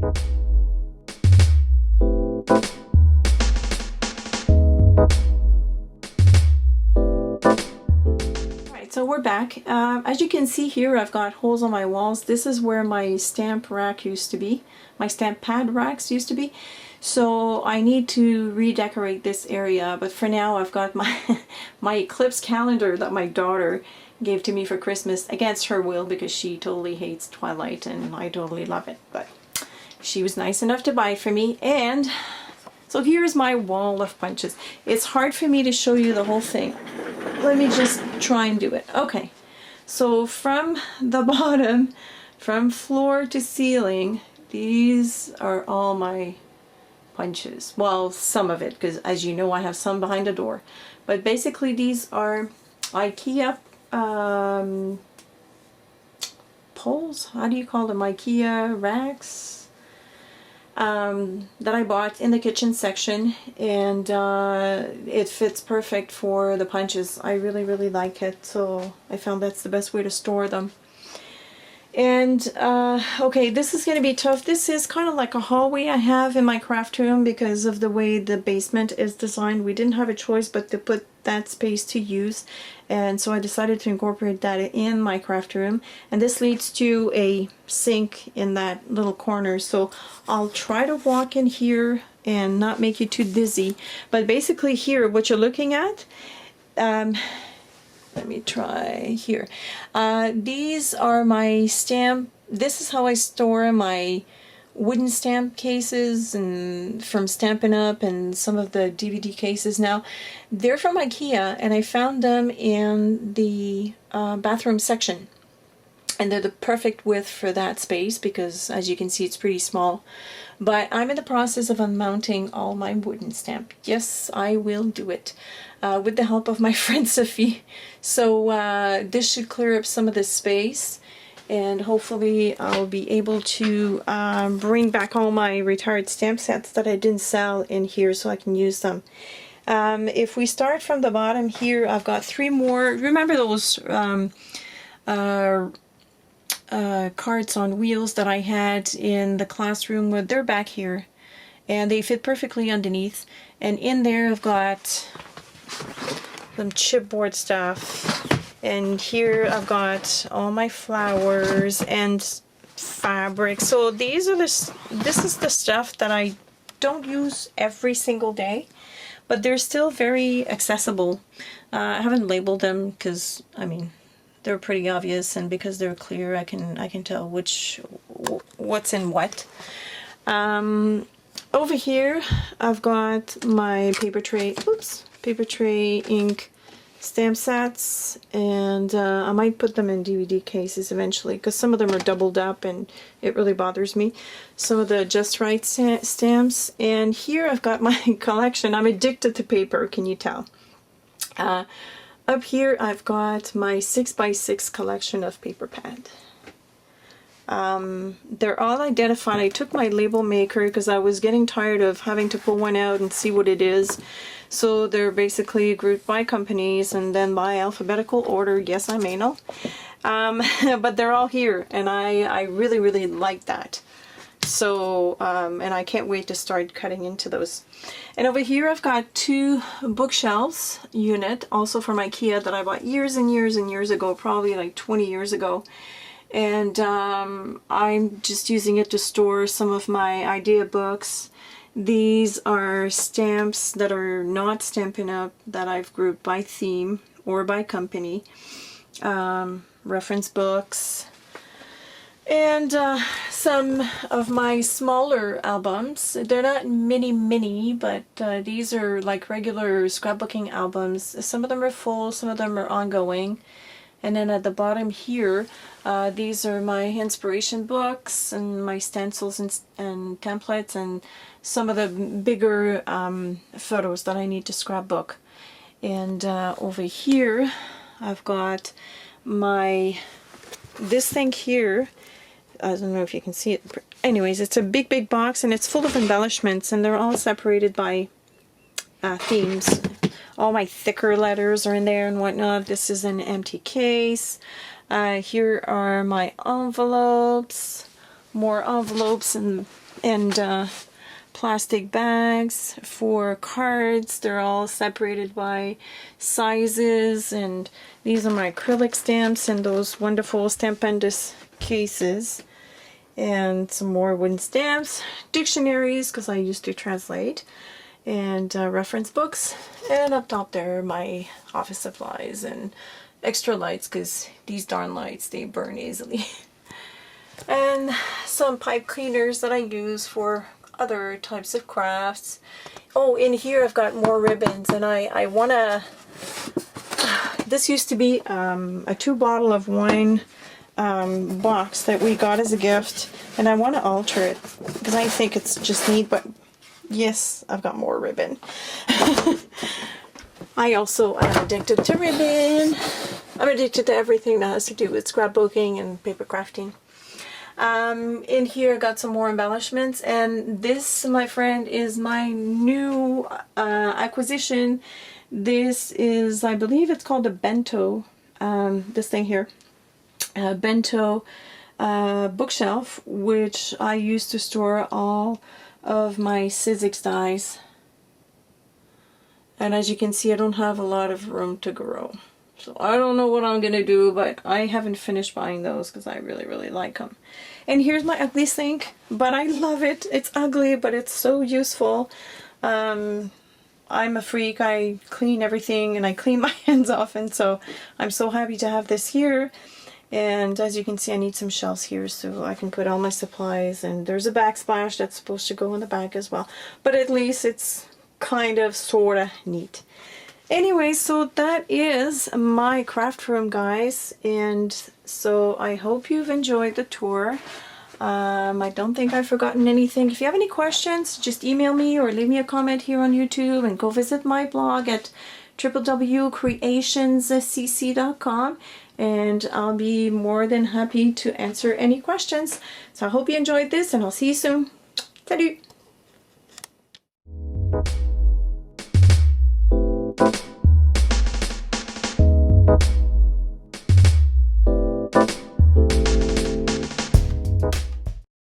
So we're back. As you can see here, I've got holes on my walls. This is where my stamp rack used to be. My stamp pad racks used to be. So I need to redecorate this area. But for now, I've got my, my eclipse calendar that my daughter gave to me for Christmas against her will because she totally hates Twilight and I totally love it. But she was nice enough to buy it for me. And so here's my wall of punches. It's hard for me to show you the whole thing. Let me just try and do it. Okay, so from the bottom, from floor to ceiling, these are all my punches. Well, some of it, because as you know, I have some behind the door. But basically these are IKEA poles? How do you call them? IKEA racks? That I bought in the kitchen section, and it fits perfect for the punches. I really like it, so I found that's the best way to store them. And okay, this is going to be tough. This is kind of like a hallway I have in my craft room because of the way the basement is designed. We didn't have a choice but to put that space to use, and so I decided to incorporate that in my craft room. And this leads to a sink in that little corner, so I'll try to walk in here and not make you too dizzy. But basically here, what you're looking at, let me try here. These are my stamp. This is how I store my wooden stamp cases and from Stampin' Up! And some of the DVD cases now. They're from IKEA and I found them in the bathroom section. And they're the perfect width for that space because as you can see it's pretty small. But I'm in the process of unmounting all my wooden stamp. Yes, I will do it with the help of my friend Sophie. So this should clear up some of this space. And hopefully I'll be able to bring back all my retired stamp sets that I didn't sell in here so I can use them. If we start from the bottom here, I've got 3 more. Remember those carts on wheels that I had in the classroom? They're back here and they fit perfectly underneath. And in there I've got some chipboard stuff. And here I've got all my flowers and fabric. So these are this is the stuff that I don't use every single day, but they're still very accessible. I haven't labeled them because I mean they're pretty obvious, and because they're clear, I can tell what's in what. Over here I've got my paper tray. Oops, paper tray ink stamp sets, and I might put them in DVD cases eventually because some of them are doubled up and it really bothers me. Some of the Just Right stamps. And here I've got my collection. I'm addicted to paper, can you tell? Up here I've got my 6x6 collection of paper pad. They're all identified. I took my label maker because I was getting tired of having to pull one out and see what it is. So they're basically grouped by companies and then by alphabetical order. Yes, I'm anal. But they're all here and I really like that. So, and I can't wait to start cutting into those. And over here I've got 2 bookshelves unit, also from IKEA, that I bought years and years ago, probably like 20 years ago. And I'm just using it to store some of my idea books. These are stamps that are not Stampin' Up! That I've grouped by theme or by company. Reference books. And some of my smaller albums. They're not mini, but these are like regular scrapbooking albums. Some of them are full, some of them are ongoing. And then at the bottom here, these are my inspiration books and my stencils and templates and some of the bigger photos that I need to scrapbook. And over here, I've got this thing here. I don't know if you can see it. Anyways, it's a big box and it's full of embellishments and they're all separated by themes. All my thicker letters are in there and whatnot. This is an empty case. Here are my envelopes. more envelopes and plastic bags for cards. They're all separated by sizes, and these are my acrylic stamps and those wonderful Stampendous cases. And some more wooden stamps, dictionaries because I used to translate, and reference books. And up top there my office supplies and extra lights because these darn lights, they burn easily. And some pipe cleaners that I use for other types of crafts. Oh, in here I've got more ribbons, and I want to, this used to be a 2 bottle of wine box that we got as a gift, and I want to alter it because I think it's just neat. But yes, I've got more ribbon. I also am addicted to ribbon. I'm addicted to everything that has to do with scrapbooking and paper crafting. In here I got some more embellishments, and this, my friend, is my new acquisition. This is, I believe it's called a Bento, this thing here, Bento Bookshelf, which I used to store all of my Sizzix dies. And as you can see, I don't have a lot of room to grow. So I don't know what I'm going to do, but I haven't finished buying those because I really, really like them. And here's my ugly sink, but I love it. It's ugly, but it's so useful. I'm a freak. I clean everything and I clean my hands off, and so I'm so happy to have this here. And as you can see, I need some shelves here so I can put all my supplies, and there's a backsplash that's supposed to go in the back as well. But at least it's kind of sort of neat. Anyway, so that is my craft room, guys, and so I hope you've enjoyed the tour. I don't think I've forgotten anything. If you have any questions, just email me or leave me a comment here on YouTube, and go visit my blog at www.creationscece.com, and I'll be more than happy to answer any questions. So I hope you enjoyed this, and I'll see you soon. Salut!